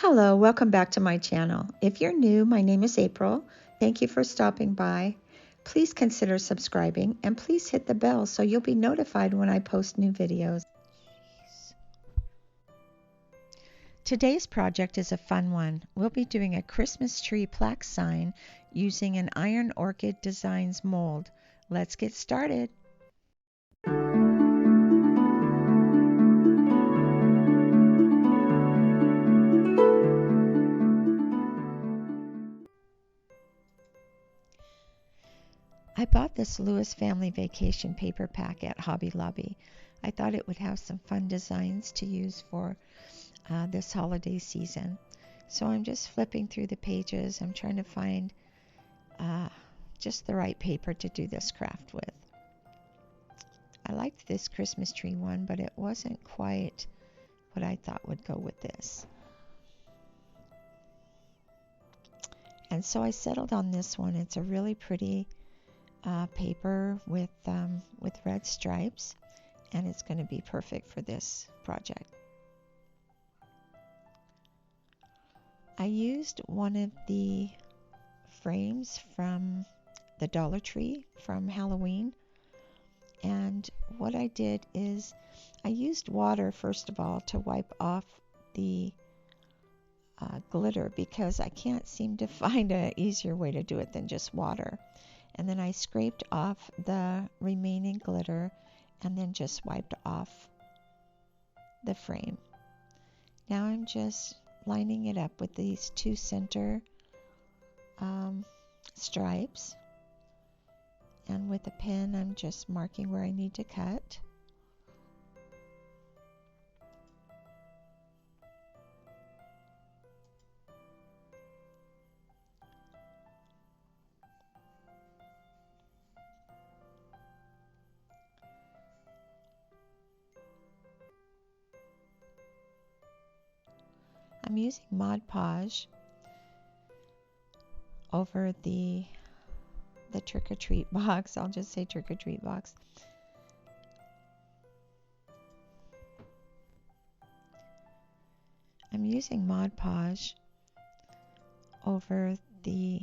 Hello, welcome back to my channel. If you're new, my name is April. Thank you for stopping by. Please consider subscribing and please hit the bell so you'll be notified when I post new videos. Today's project is a fun one. We'll be doing a Christmas tree plaque sign using an Iron Orchid Designs mold. Let's get started. I bought this Lewis Family Vacation paper pack at Hobby Lobby. I thought it would have some fun designs to use for this holiday season. So I'm just flipping through the pages. I'm trying to find just the right paper to do this craft with. I liked this Christmas tree one, but it wasn't quite what I thought would go with this. And so I settled on this one. It's a really pretty paper with red stripes, and it's going to be perfect for this project. I used one of the frames from the Dollar Tree from Halloween, and what I did is I used water first of all to wipe off the glitter, because I can't seem to find an easier way to do it than just water. And then I scraped off the remaining glitter and then just wiped off the frame. Now I'm just lining it up with these two center stripes, and with a pen I'm just marking where I need to cut. I'm using Mod Podge over the trick-or-treat box. I'll just say trick-or-treat box. I'm using Mod Podge over the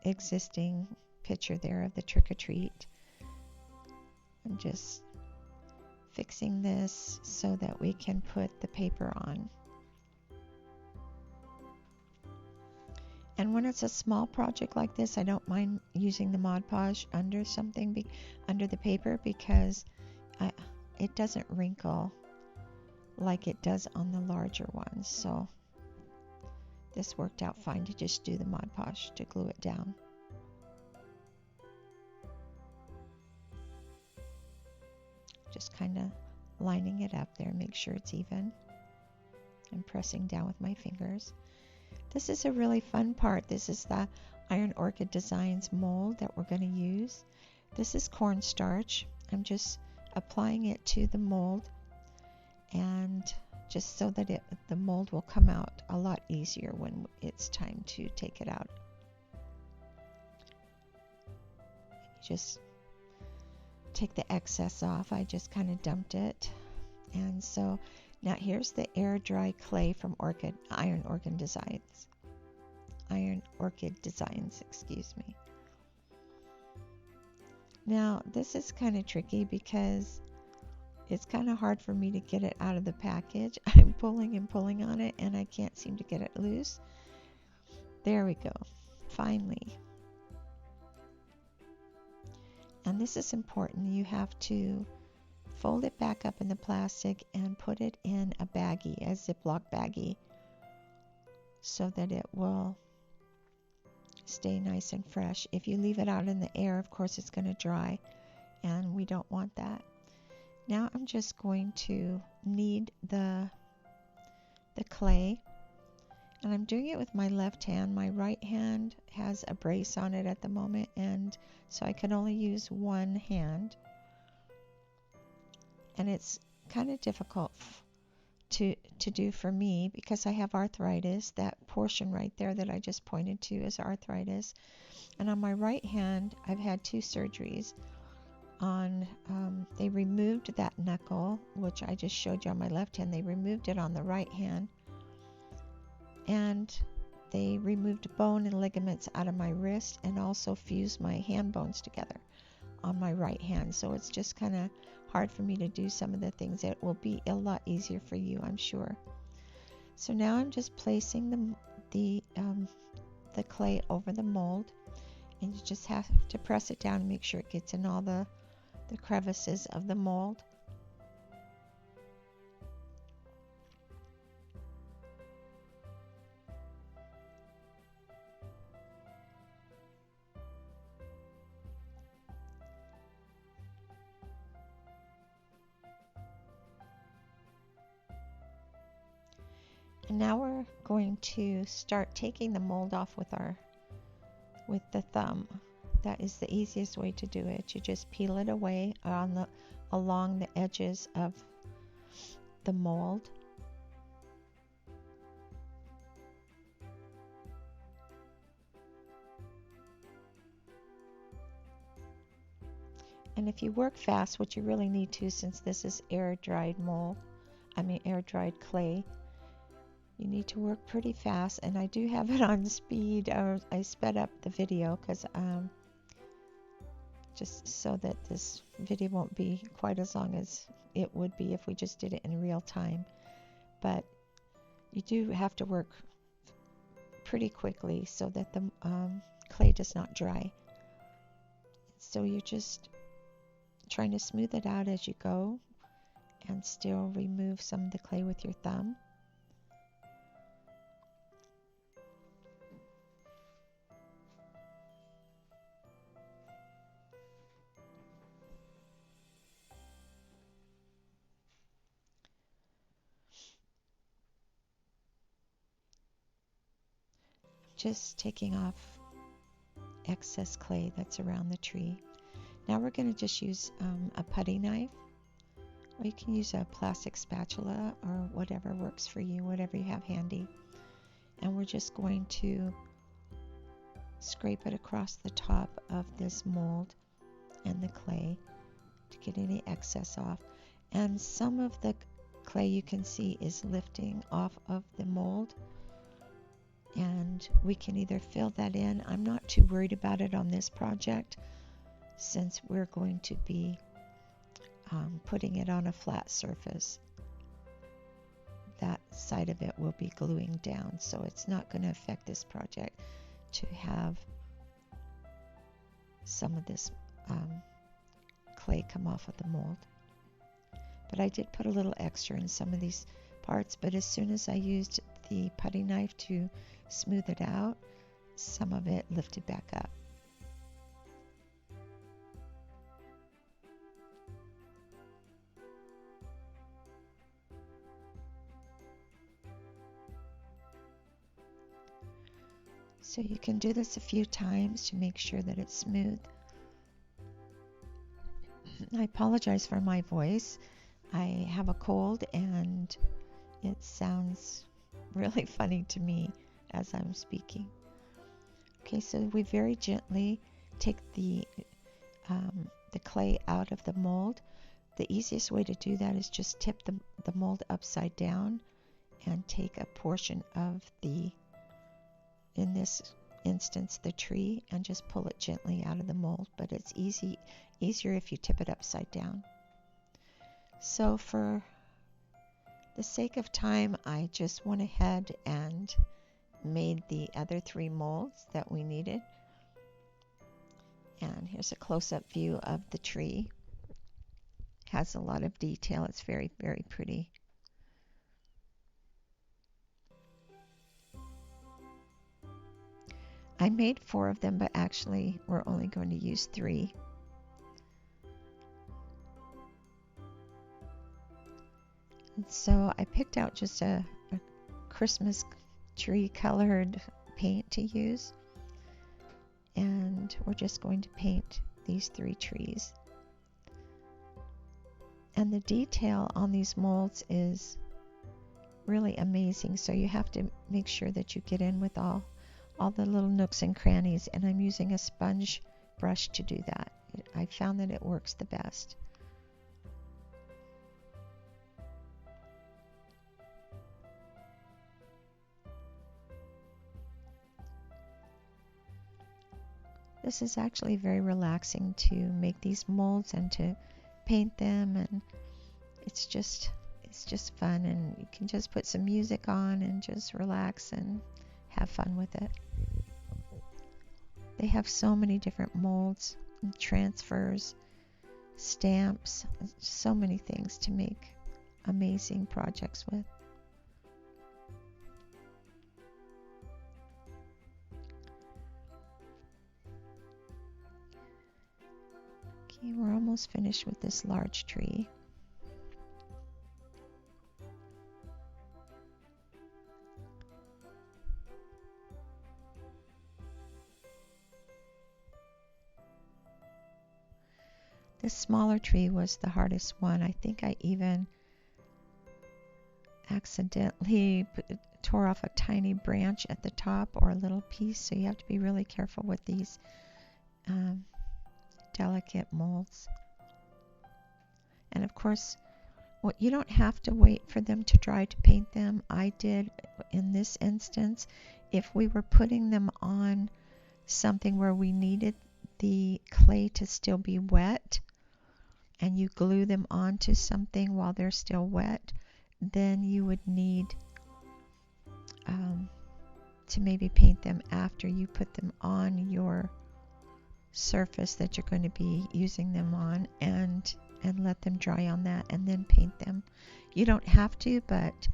existing picture there of the trick-or-treat. I'm just fixing this so that we can put the paper on. And when it's a small project like this, I don't mind using the Mod Podge under something, under the paper, because it doesn't wrinkle like it does on the larger ones. So this worked out fine to just do the Mod Podge to glue it down. Just kind of lining it up there, make sure it's even, and pressing down with my fingers. This is a really fun part. This is the Iron Orchid Designs mold that we're going to use. This is cornstarch. I'm just applying it to the mold, and just so that the mold will come out a lot easier when it's time to take it out. Just take the excess off. I just kind of dumped it. And so now here's the air dry clay from Iron Orchid Designs. Iron Orchid Designs, excuse me. Now this is kind of tricky because it's kind of hard for me to get it out of the package. I'm pulling and pulling on it and I can't seem to get it loose. There we go, finally. And this is important. You have to fold it back up in the plastic and put it in a baggie, a Ziploc baggie, so that it will stay nice and fresh. If you leave it out in the air, of course it's going to dry, and we don't want that. Now I'm just going to knead the clay, and I'm doing it with my left hand. My right hand has a brace on it at the moment, and so I can only use one hand. And it's kind of difficult to do for me because I have arthritis. That portion right there that I just pointed to is arthritis. And on my right hand, I've had 2 surgeries. They removed that knuckle, which I just showed you on my left hand. They removed it on the right hand. and they removed bone and ligaments out of my wrist and also fused my hand bones together on my right hand. So it's just kind of hard for me to do some of the things. It will be a lot easier for you, I'm sure. So now I'm just placing the clay over the mold, and you just have to press it down and make sure it gets in all the crevices of the mold. And now we're going to start taking the mold off with the thumb. That is the easiest way to do it. You just peel it away along the edges of the mold. And if you work fast, what you really need to, since this is air-dried air-dried clay, you need to work pretty fast. And I do have it on speed. I sped up the video because just so that this video won't be quite as long as it would be if we just did it in real time. But you do have to work pretty quickly so that the clay does not dry. So you're just trying to smooth it out as you go and still remove some of the clay with your thumb. Just taking off excess clay that's around the tree. Now we're going to just use a putty knife, or you can use a plastic spatula or whatever works for you, whatever you have handy. And we're just going to scrape it across the top of this mold and the clay to get any excess off. And some of the clay you can see is lifting off of the mold, and we can either fill that in. I'm not too worried about it on this project since we're going to be putting it on a flat surface. That side of it will be gluing down, so it's not going to affect this project to have some of this clay come off of the mold. But I did put a little extra in some of these parts, but as soon as I used the putty knife to smooth it out, some of it lifted back up. So you can do this a few times to make sure that it's smooth. I apologize for my voice. I have a cold and it sounds really funny to me as I'm speaking. Okay, so we very gently take the clay out of the mold. The easiest way to do that is just tip the mold upside down and take a portion of in this instance, the tree, and just pull it gently out of the mold. But it's easier if you tip it upside down. So for the sake of time, I just went ahead and made the other 3 molds that we needed. And here's a close-up view of the tree. It has a lot of detail. It's very, very pretty. I made 4 of them, but actually we're only going to use 3. And so I picked out just a Christmas tree colored paint to use. And we're just going to paint these 3 trees. And the detail on these molds is really amazing. So you have to make sure that you get in with all the little nooks and crannies. And I'm using a sponge brush to do that. I found that it works the best. This is actually very relaxing to make these molds and to paint them, and it's just fun, and you can just put some music on and just relax and have fun with it. They have so many different molds and transfers, stamps, so many things to make amazing projects with. Okay, we're almost finished with this large tree. This smaller tree was the hardest one. I think I even accidentally tore off a tiny branch at the top, or a little piece, so you have to be really careful with these delicate molds. And of course, you don't have to wait for them to dry to paint them. I did in this instance. If we were putting them on something where we needed the clay to still be wet, and you glue them onto something while they're still wet, then you would need to maybe paint them after you put them on your surface that you're going to be using them on, and let them dry on that and then paint them. You don't have to, but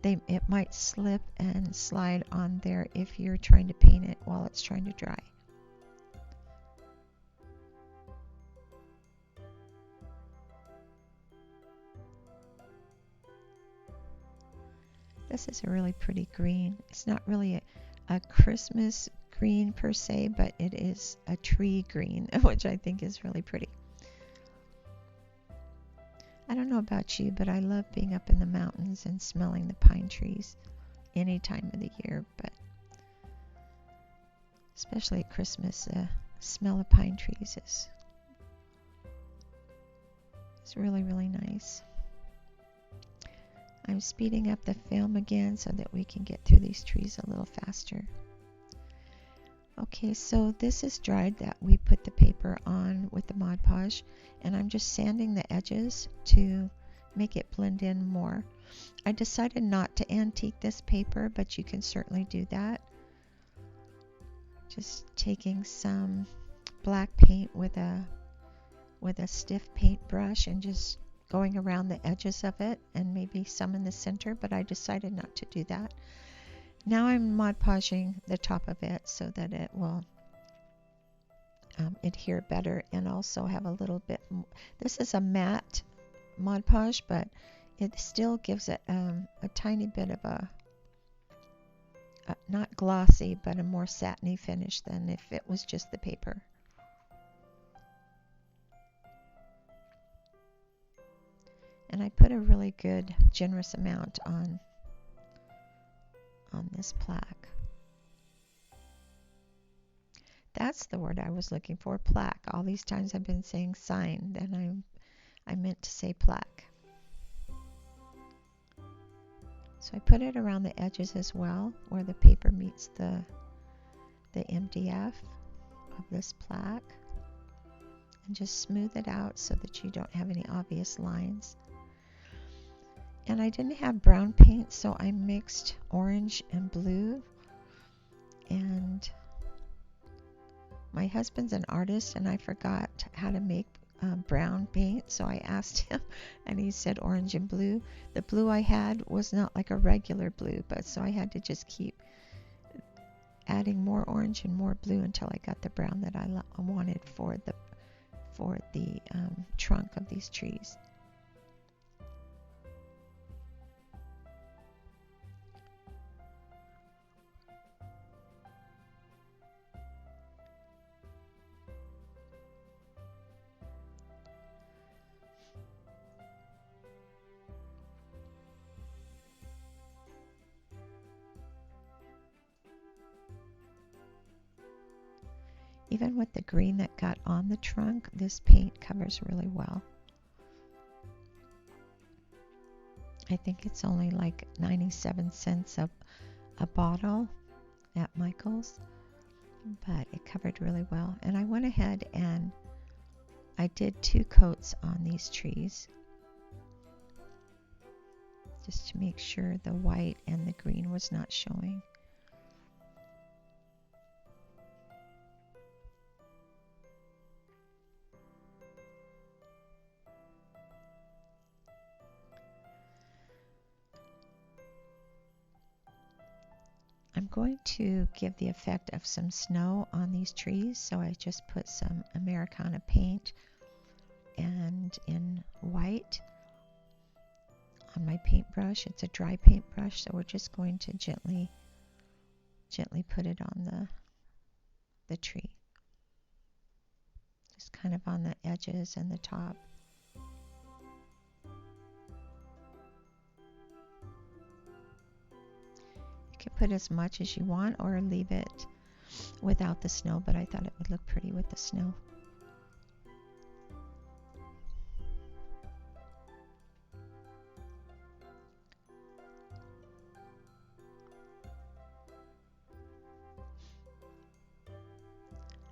it might slip and slide on there if you're trying to paint it while it's trying to dry. This is a really pretty green. It's not really a Christmas green per se, but it is a tree green, which I think is really pretty. I don't know about you, but I love being up in the mountains and smelling the pine trees any time of the year, but especially at Christmas, the smell of pine trees is really, really nice. I'm speeding up the film again so that we can get through these trees a little faster. Okay, so this is dried that we put the paper on with the Mod Podge, and I'm just sanding the edges to make it blend in more. I decided not to antique this paper, but you can certainly do that. Just taking some black paint with a stiff paintbrush and just going around the edges of it, and maybe some in the center, but I decided not to do that. Now I'm Mod Podging the top of it so that it will adhere better, and also have a little bit. This is a matte Mod Podge, but it still gives it a tiny bit of a not glossy, but a more satiny finish than if it was just the paper. And I put a really good, generous amount on this plaque. That's the word I was looking for, plaque. All these times I've been saying sign, and I meant to say plaque. So I put it around the edges as well, where the paper meets the MDF of this plaque, and just smooth it out so that you don't have any obvious lines. And I didn't have brown paint, so I mixed orange and blue. And my husband's an artist, and I forgot how to make brown paint, so I asked him, and he said orange and blue. The blue I had was not like a regular blue, but so I had to just keep adding more orange and more blue until I got the brown that I wanted for the trunk of these trees. Even with the green that got on the trunk, this paint covers really well. I think it's only like 97 cents a bottle at Michael's. but it covered really well. And I went ahead and I did 2 coats on these trees, just to make sure the white and the green was not showing. I'm going to give the effect of some snow on these trees, so I just put some Americana paint and in white on my paintbrush. It's a dry paintbrush, so we're just going to gently put it on the tree, just kind of on the edges and the top. You can put as much as you want or leave it without the snow, but I thought it would look pretty with the snow.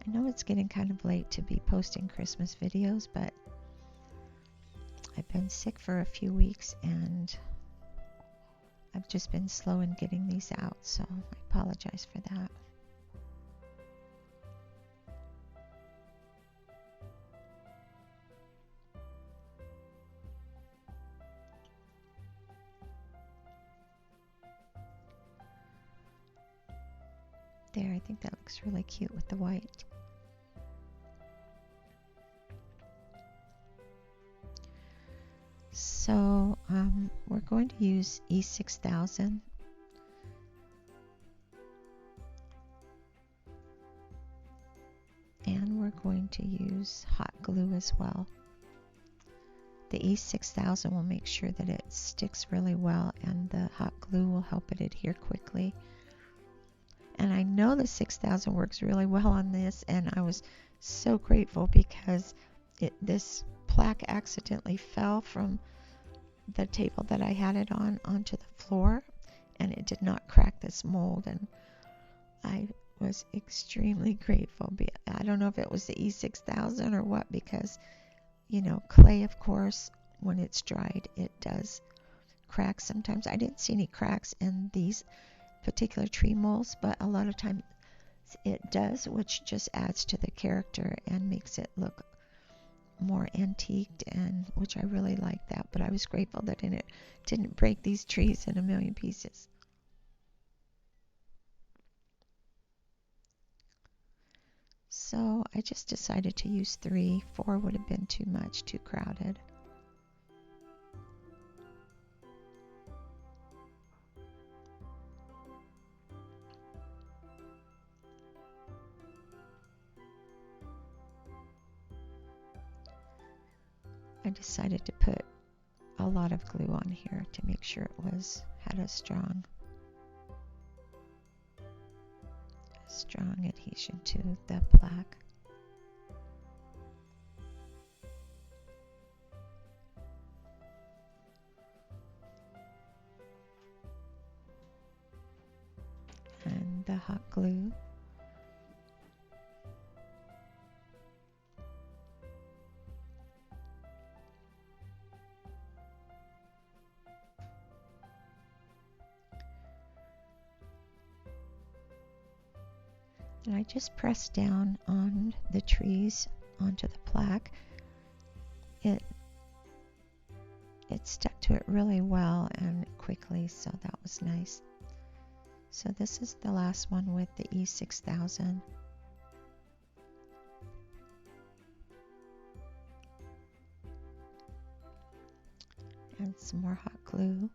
I know it's getting kind of late to be posting Christmas videos, but I've been sick for a few weeks and I've just been slow in getting these out, so I apologize for that. There, I think that looks really cute with the white. So we're going to use E6000 and we're going to use hot glue as well. The E6000 will make sure that it sticks really well, and the hot glue will help it adhere quickly. And I know the 6000 works really well on this, and I was so grateful because this plaque accidentally fell from the table that I had it on onto the floor, and it did not crack this mold, and I was extremely grateful. I don't know if it was the E6000 or what, because you know, clay, of course, when it's dried, it does crack sometimes. I didn't see any cracks in these particular tree molds, but a lot of times it does, which just adds to the character and makes it look more antiqued, and which I really like that. But I was grateful that it didn't break these trees in a million pieces. So I just decided to use 3. 4 would have been too much, too crowded. I decided to put a lot of glue on here to make sure it had a strong adhesion to the plaque. And the hot glue. And I just pressed down on the trees onto the plaque. It stuck to it really well and quickly, so that was nice. So this is the last one with the E6000. And some more hot glue.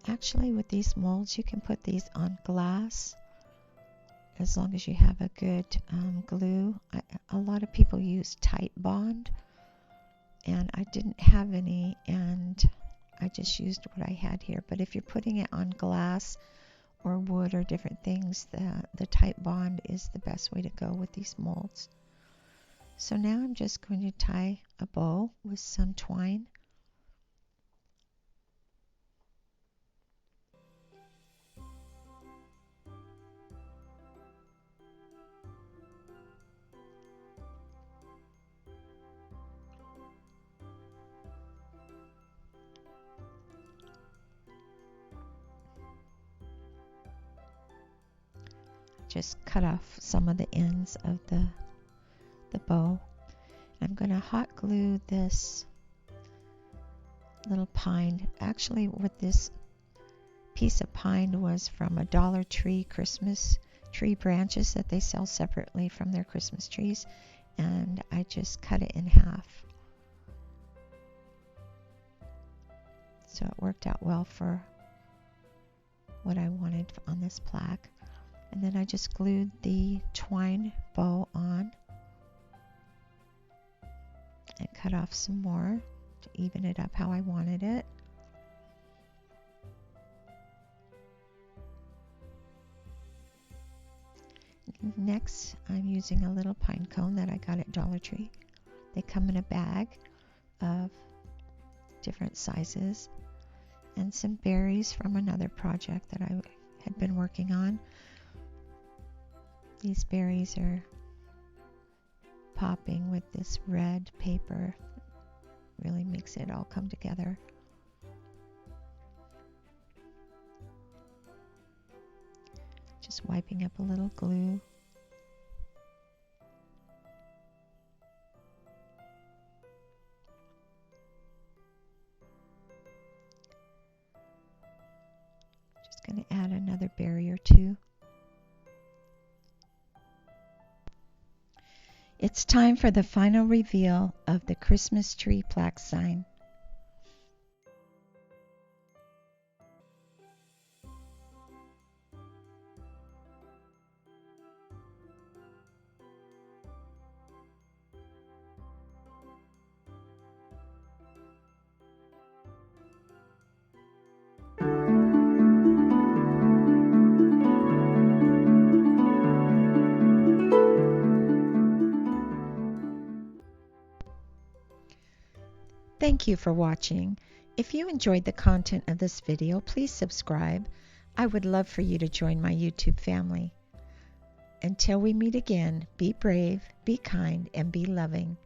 Actually, with these molds, you can put these on glass as long as you have a good glue. A lot of people use Tight Bond, and I didn't have any, and I just used what I had here. But if you're putting it on glass or wood or different things, the tight bond is the best way to go with these molds. So now I'm just going to tie a bow with some twine. Just cut off some of the ends of the bow. I'm going to hot glue this little pine. Actually, what this piece of pine was from a Dollar Tree Christmas tree branches that they sell separately from their Christmas trees, and I just cut it in half. So it worked out well for what I wanted on this plaque. And then I just glued the twine bow on and cut off some more to even it up how I wanted it. Next, I'm using a little pine cone that I got at Dollar Tree. They come in a bag of different sizes, and some berries from another project that I had been working on. These berries are popping with this red paper. Really makes it all come together. Just wiping up a little glue. Just going to add another berry or two. It's time for the final reveal of the Christmas Tree Plaque sign. Thank you for watching. If you enjoyed the content of this video, please subscribe. I would love for you to join my YouTube family. Until we meet again, be brave, be kind, and be loving.